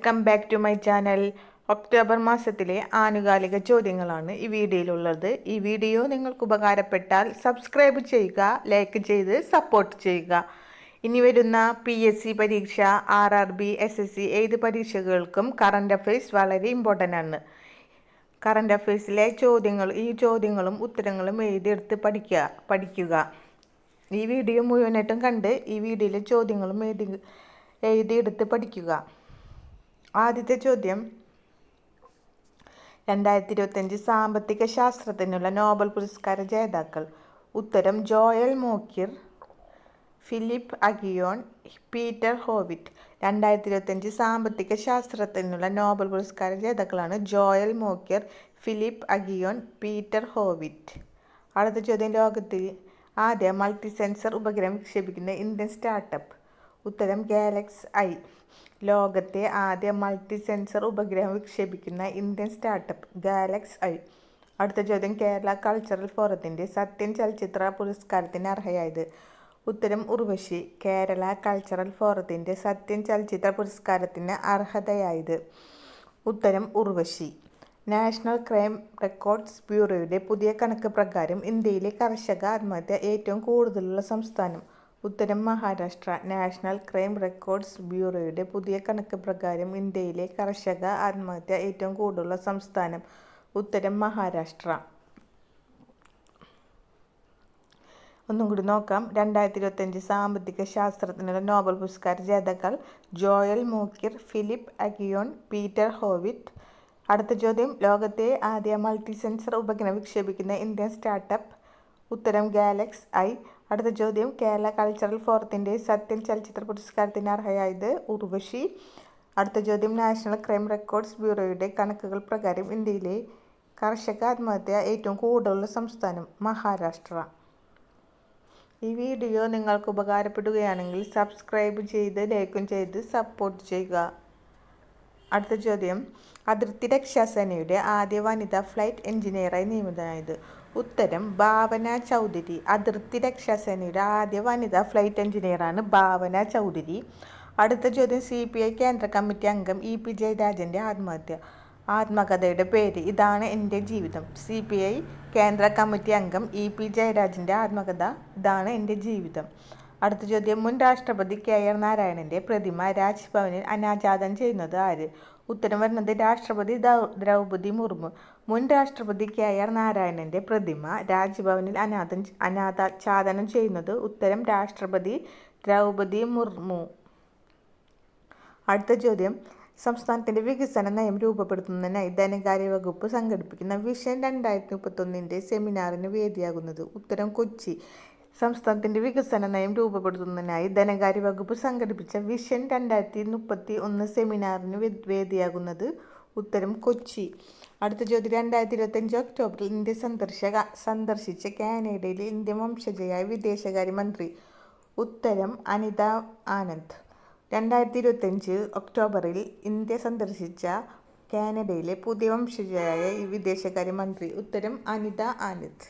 Welcome back to my channel. October മാസത്തിലെ ആനുകാലിക ചോദ്യങ്ങളാണ് ഈ വീഡിയോയിലുള്ളത്. ഈ വീഡിയോ നിങ്ങൾക്ക് ഉപകാരപ്പെട്ടാൽ സബ്സ്ക്രൈബ് ചെയ്യുക, ലൈക്ക് ചെയ്ത് സപ്പോർട്ട് ചെയ്യുക. ഇനി വരുന്ന PSC പരീക്ഷ, RRB, SSC ഏത് പരീക്ഷകൾക്കും കറണ്ട് അഫയേഴ്സ് വളരെ ഇമ്പോർട്ടൻ്റ് ആണ്. കറണ്ട് അഫയേഴ്സിലെ ഈ ചോദ്യങ്ങളും ഉത്തരങ്ങളും എഴുതിയെടുത്ത് പഠിക്കുക. ഈ വീഡിയോ മുഴുവനായിട്ടും കണ്ട് ഈ വീഡിയോയിലെ ചോദ്യങ്ങളും എഴുതിയെടുത്ത് പഠിക്കുക. ആദ്യത്തെ ചോദ്യം, 2025 സാമ്പത്തിക ശാസ്ത്രത്തിനുള്ള നോബൽ പുരസ്കാര ജേതാക്കൾ. ഉത്തരം Joel Mokyr, Philippe Aghion, Peter Howitt. 2025 സാമ്പത്തിക ശാസ്ത്രത്തിനുള്ള നോബൽ പുരസ്കാര ജേതാക്കളാണ് Joel Mokyr, Philippe Aghion, Peter Howitt. അടുത്ത ചോദ്യം, ലോകത്തിൽ ആദ്യ മൾട്ടി സെൻസർ ഉപഗ്രഹം വിക്ഷേപിക്കുന്ന ഇന്ത്യൻ സ്റ്റാർട്ടപ്പ്. ഉത്തരം ഗാലക്സ് ഐ. ലോകത്തെ ആദ്യ മൾട്ടി സെൻസർ ഉപഗ്രഹം വിക്ഷേപിക്കുന്ന ഇന്ത്യൻ സ്റ്റാർട്ടപ്പ് ഗാലക്സ് ഐ. അടുത്ത ചോദ്യം, കേരള കൾച്ചറൽ ഫോറത്തിൻ്റെ സത്യൻ ചലച്ചിത്ര പുരസ്കാരത്തിന് അർഹയായത്. ഉത്തരം ഉർവശി. കേരള കൾച്ചറൽ ഫോറത്തിൻ്റെ സത്യൻ ചലച്ചിത്ര പുരസ്കാരത്തിന് അർഹതയായത്. ഉത്തരം ഉർവശി. നാഷണൽ ക്രൈം റെക്കോർഡ്സ് ബ്യൂറോയുടെ പുതിയ കണക്ക് പ്രകാരം ഇന്ത്യയിലെ കർഷക ആത്മഹത്യ ഏറ്റവും കൂടുതലുള്ള സംസ്ഥാനം. ഉത്തരം മഹാരാഷ്ട്ര. നാഷണൽ ക്രൈം റെക്കോർഡ്സ് ബ്യൂറോയുടെ പുതിയ കണക്ക് പ്രകാരം ഇന്ത്യയിലെ കർഷക ആത്മഹത്യ ഏറ്റവും കൂടുതലുള്ള സംസ്ഥാനം. ഉത്തരം മഹാരാഷ്ട്ര. ഒന്നും കൂടി നോക്കാം. 2025 സാമ്പത്തിക ശാസ്ത്രത്തിനുള്ള നോബൽ പുരസ്കാര ജേതാക്കൾ Joel Mokyr, Philippe Aghion, Peter Howitt. അടുത്ത ചോദ്യം, ലോകത്തെ ആദ്യ മൾട്ടി സെൻസർ ഉപഗ്രഹം വിക്ഷേപിക്കുന്ന ഇന്ത്യൻ സ്റ്റാർട്ടപ്പ്. ഉത്തരം ഗാലക്സ് ഐ. അടുത്ത ചോദ്യം, കേരള കൾച്ചറൽ ഫോറത്തിൻ്റെ സത്യൻ ചലച്ചിത്ര പുരസ്കാരത്തിന് അർഹയായത് ഉർവശി. അടുത്ത ചോദ്യം, നാഷണൽ ക്രൈം റെക്കോർഡ്സ് ബ്യൂറോയുടെ കണക്കുകൾ പ്രകാരം ഇന്ത്യയിലെ കർഷക ആത്മഹത്യ ഏറ്റവും കൂടുതലുള്ള സംസ്ഥാനം മഹാരാഷ്ട്ര. ഈ വീഡിയോ നിങ്ങൾക്ക് ഉപകാരപ്പെടുകയാണെങ്കിൽ സബ്സ്ക്രൈബ് ചെയ്ത് ലൈക്കും ചെയ്ത് സപ്പോർട്ട് ചെയ്യുക. അടുത്ത ചോദ്യം, അതിർത്തി രക്ഷാസേനയുടെ ആദ്യ വനിതാ ഫ്ലൈറ്റ് എഞ്ചിനീയറായി നിയമിതനായത്. ഉത്തരം ഭാവന ചൗധരി. അതിർത്തി രക്ഷാസേനയുടെ ആദ്യ വനിതാ ഫ്ലൈറ്റ് എഞ്ചിനീയറാണ് ഭാവന ചൗധരി. അടുത്ത ചോദ്യം, CPI കേന്ദ്ര കമ്മിറ്റി അംഗം EP ജയരാജൻ്റെ ആത്മകഥയുടെ പേര്. ഇതാണ് എൻ്റെ ജീവിതം. CPI കേന്ദ്ര കമ്മിറ്റി അംഗം EP ജയരാജൻ്റെ ആത്മകഥ ഇതാണ് എൻ്റെ ജീവിതം. അടുത്ത ചോദ്യം, മുൻ രാഷ്ട്രപതി KR നാരായണൻ്റെ പ്രതിമ രാജ്ഭവനിൽ അനാച്ഛാദനം ചെയ്യുന്നത് ആര്? ഉത്തരം വരുന്നത് രാഷ്ട്രപതി ദ്രൗപദി മുർമു. മുൻ രാഷ്ട്രപതി KR നാരായണൻ്റെ പ്രതിമ രാജ്ഭവനിൽ അനാച്ഛാദനം ചെയ്യുന്നത്. ഉത്തരം രാഷ്ട്രപതി ദ്രൗപദി മുർമു. അടുത്ത ചോദ്യം, സംസ്ഥാനത്തിൻ്റെ വികസന നയം രൂപപ്പെടുത്തുന്നതിനായി ധനകാര്യ വകുപ്പ് സംഘടിപ്പിക്കുന്ന വിഷൻ 2031 സെമിനാറിന് വേദിയാകുന്നത്. ഉത്തരം കൊച്ചി. സംസ്ഥാനത്തിൻ്റെ വികസന നയം രൂപപ്പെടുത്തുന്നതിനായി ധനകാര്യ വകുപ്പ് സംഘടിപ്പിച്ച വിഷൻ 2031 സെമിനാറിന് വേദിയാകുന്നത്. ഉത്തരം കൊച്ചി. അടുത്ത ചോദ്യം, 2025 ഒക്ടോബറിൽ ഇന്ത്യ സന്ദർശിച്ച കാനഡയിലെ ഇന്ത്യൻ വംശജയായ വിദേശകാര്യമന്ത്രി. ഉത്തരം അനിത ആനന്ദ്. 2025 ഒക്ടോബറിൽ ഇന്ത്യ സന്ദർശിച്ച കാനഡയിലെ പുതിയ വംശജയായ വിദേശകാര്യമന്ത്രി. ഉത്തരം അനിത ആനന്ദ്.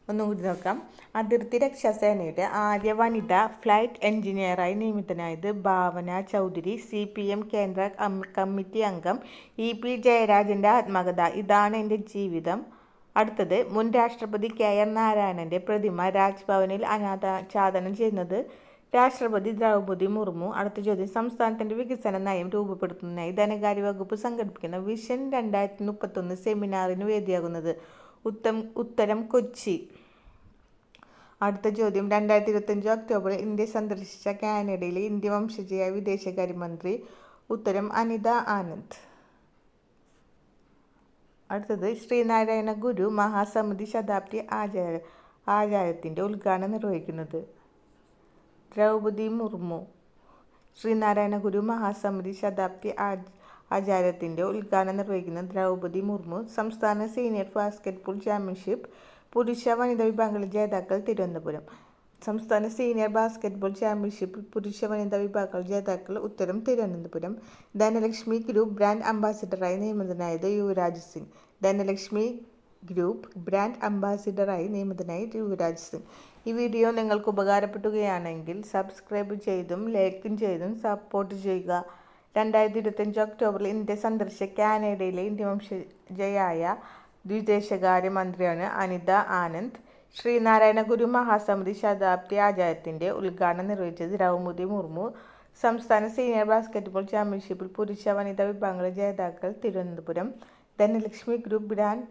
ഒന്നും കൂടി നോക്കാം. അതിർത്തി രക്ഷാസേനയുടെ ആദ്യ വനിതാ ഫ്ലൈറ്റ് എഞ്ചിനീയറായി നിയമിതനായത് ഭാവന ചൗധരി. CPM കേന്ദ്ര കമ്മിറ്റി അംഗം EP ജയരാജൻ്റെ ആത്മകഥ ഇതാണ് എൻ്റെ ജീവിതം. അടുത്തത്, മുൻ രാഷ്ട്രപതി KR നാരായണൻ്റെ പ്രതിമ രാജ്ഭവനിൽ അനാച്ഛാദനം ചെയ്യുന്നത് രാഷ്ട്രപതി ദ്രൗപദി മുർമു. അടുത്ത ചോദ്യം, സംസ്ഥാനത്തിൻ്റെ വികസന നയം രൂപപ്പെടുത്തുന്നതിനായി ധനകാര്യ വകുപ്പ് സംഘടിപ്പിക്കുന്ന വിഷൻ 2031 സെമിനാറിന് വേദിയാകുന്നത്. ഉത്തരം കൊച്ചി. അടുത്ത ചോദ്യം, 2025 ഒക്ടോബറിൽ ഇന്ത്യ സന്ദർശിച്ച കാനഡയിലെ ഇന്ത്യൻ വംശജയായ വിദേശകാര്യമന്ത്രി. ഉത്തരം അനിത ആനന്ദ്. അടുത്തത്, ശ്രീനാരായണ ഗുരു മഹാസമിതി ശതാബ്ദി ആചാരത്തിൻ്റെ ഉദ്ഘാടനം നിർവഹിക്കുന്നത്. ദ്രൗപദി മുർമു. ശ്രീനാരായണ ഗുരു മഹാസമിതി ശതാബ്ദി ആചാരത്തിൻ്റെ ഉദ്ഘാടനം നിർവഹിക്കുന്ന ദ്രൗപദി മുർമു. സംസ്ഥാന സീനിയർ ബാസ്കറ്റ്ബോൾ ചാമ്പ്യൻഷിപ്പ് പുരുഷ വനിതാ വിഭാഗങ്ങളിലെ ജേതാക്കൾ തിരുവനന്തപുരം. സംസ്ഥാന സീനിയർ ബാസ്കറ്റ്ബോൾ ചാമ്പ്യൻഷിപ്പിൽ പുരുഷ വനിതാ വിഭാഗങ്ങൾ ജേതാക്കൾ. ഉത്തരം തിരുവനന്തപുരം. ധനലക്ഷ്മി ഗ്രൂപ്പ് ബ്രാൻഡ് അംബാസിഡറായി നിയമിതനായത് യുവരാജ് സിംഗ്. ധനലക്ഷ്മി ഗ്രൂപ്പ് ബ്രാൻഡ് അംബാസിഡറായി നിയമിതനായി യുവരാജ് സിംഗ്. ഈ വീഡിയോ നിങ്ങൾക്ക് ഉപകാരപ്പെടുകയാണെങ്കിൽ സബ്സ്ക്രൈബ് ചെയ്തും ലൈക്കും ചെയ്തും സപ്പോർട്ട് ചെയ്യുക. 2025 ഒക്ടോബറിൽ ഇന്ത്യ സന്ദർശിച്ച കാനഡയിലെ ഇന്ത്യൻ വംശജയായ വിദേശകാര്യമന്ത്രിയാണ് അനിത ആനന്ദ്. ശ്രീനാരായണ ഗുരു മഹാസമിതി ശതാബ്ദി ആചാര്യത്തിന്റെ ഉദ്ഘാടനം നിർവഹിച്ചത് ദ്രൗപദി മുർമു. സംസ്ഥാന സീനിയർ ബാസ്കറ്റ്ബോൾ ചാമ്പ്യൻഷിപ്പിൽ പുരുഷ വനിതാ വിഭാഗങ്ങളിലെ ജേതാക്കൾ തിരുവനന്തപുരം. ധനലക്ഷ്മി ഗ്രൂപ്പ് ബ്രാൻഡ്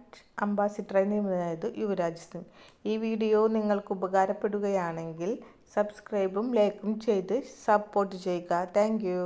അംബാസിഡറായി നിയമിതനായത് യുവരാജ് സിംഗ്. ഈ വീഡിയോ നിങ്ങൾക്ക് ഉപകാരപ്പെടുകയാണെങ്കിൽ സബ്സ്ക്രൈബും ലൈക്കും ചെയ്ത് സപ്പോർട്ട് ചെയ്യുക. Thank U.